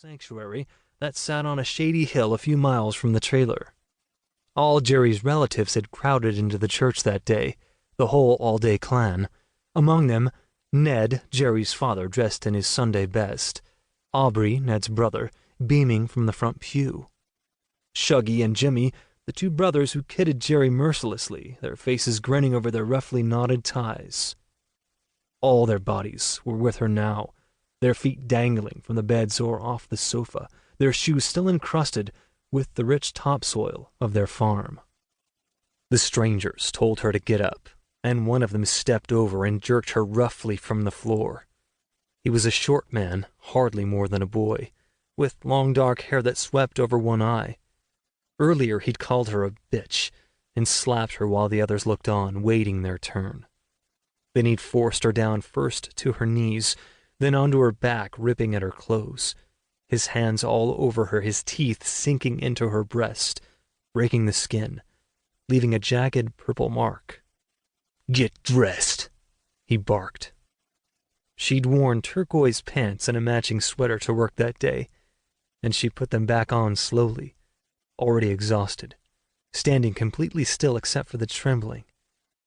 sanctuary that sat on a shady hill a few miles from the trailer. All Jerry's relatives had crowded into the church that day, the whole Alday clan. Among them, Ned, Jerry's father, dressed in his Sunday best. Aubrey, Ned's brother, beaming from the front pew. Shuggy and Jimmy, the two brothers who kidded Jerry mercilessly, their faces grinning over their roughly knotted ties. All their bodies were with her now, their feet dangling from the beds or off the sofa, their shoes still encrusted with the rich topsoil of their farm. The strangers told her to get up, and one of them stepped over and jerked her roughly from the floor. He was a short man, hardly more than a boy, with long dark hair that swept over one eye. Earlier he'd called her a bitch and slapped her while the others looked on, waiting their turn. Then he'd forced her down first to her knees, then onto her back, ripping at her clothes, his hands all over her, his teeth sinking into her breast, breaking the skin, leaving a jagged purple mark. "Get dressed," he barked. She'd worn turquoise pants and a matching sweater to work that day, and she put them back on slowly, already exhausted, standing completely still except for the trembling,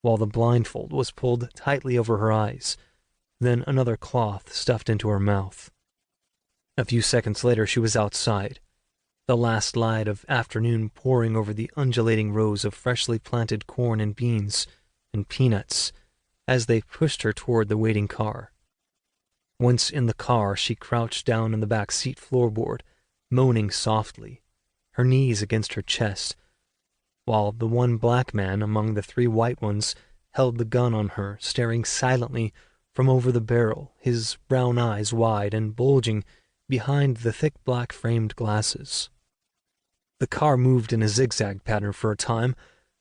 while the blindfold was pulled tightly over her eyes, then another cloth stuffed into her mouth. A few seconds later she was outside, the last light of afternoon pouring over the undulating rows of freshly planted corn and beans and peanuts as they pushed her toward the waiting car. Once in the car, she crouched down on the back seat floorboard, moaning softly, her knees against her chest, while the one black man among the three white ones held the gun on her, staring silently from over the barrel, his brown eyes wide and bulging behind the thick black framed glasses. The car moved in a zigzag pattern for a time,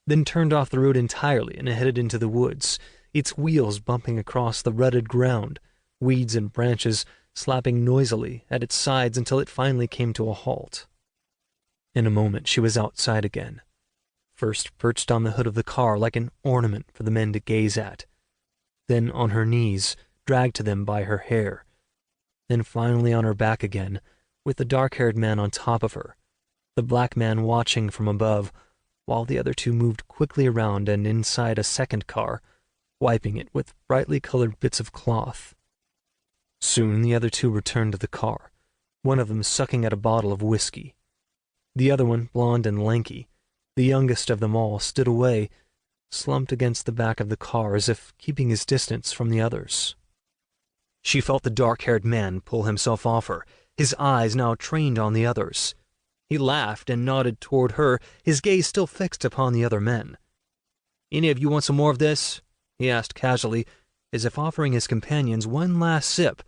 then turned off the road entirely and headed into the woods, its wheels bumping across the rutted ground, weeds and branches slapping noisily at its sides until it finally came to a halt. In a moment she was outside again, first perched on the hood of the car like an ornament for the men to gaze at, then on her knees, dragged to them by her hair, then finally on her back again, with the dark-haired man on top of her, the black man watching from above, while the other two moved quickly around and inside a second car, wiping it with brightly colored bits of cloth. Soon the other two returned to the car, one of them sucking at a bottle of whiskey. The other one, blond and lanky, the youngest of them all, stood away, slumped against the back of the car as if keeping his distance from the others. She felt the dark-haired man pull himself off her, his eyes now trained on the others. He laughed and nodded toward her, his gaze still fixed upon the other men. "Any of you want some more of this?" he asked casually, as if offering his companions one last sip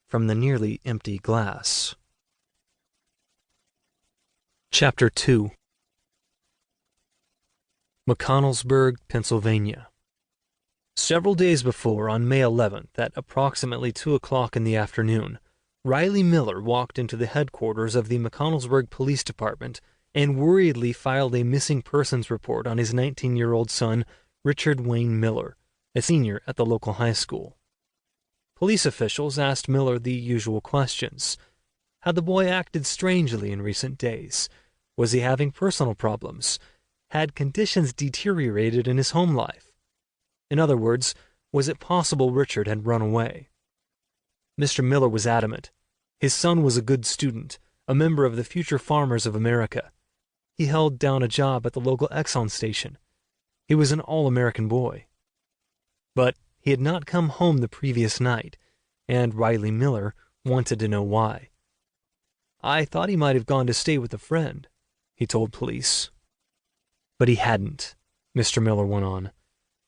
from the nearly empty glass. Chapter 2. McConnellsburg, Pennsylvania. Several days before, on May 11th, at approximately 2 o'clock in the afternoon, Riley Miller walked into the headquarters of the McConnellsburg Police Department and worriedly filed a missing persons report on his 19-year-old son, Richard Wayne Miller, a senior at the local high school. Police officials asked Miller the usual questions. Had the boy acted strangely in recent days? Was he having personal problems? Had conditions deteriorated in his home life? In other words, was it possible Richard had run away? Mr. Miller was adamant. His son was a good student, a member of the Future Farmers of America. He held down a job at the local Exxon station. He was an all-American boy. But he had not come home the previous night, and Riley Miller wanted to know why. "I thought he might have gone to stay with a friend," he told police. But he hadn't, Mr. Miller went on,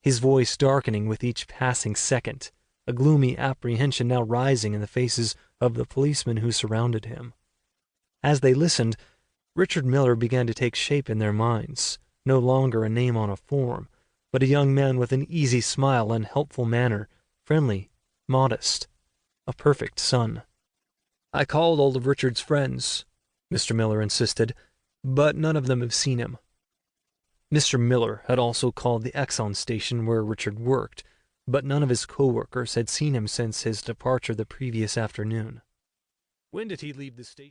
his voice darkening with each passing second, a gloomy apprehension now rising in the faces of the policemen who surrounded him. As they listened, Richard Miller began to take shape in their minds, no longer a name on a form, but a young man with an easy smile and helpful manner, friendly, modest, a perfect son. "I called all of Richard's friends," Mr. Miller insisted, "but none of them have seen him." Mr. Miller had also called the Exxon station where Richard worked, but none of his co-workers had seen him since his departure the previous afternoon. "When did he leave the station?"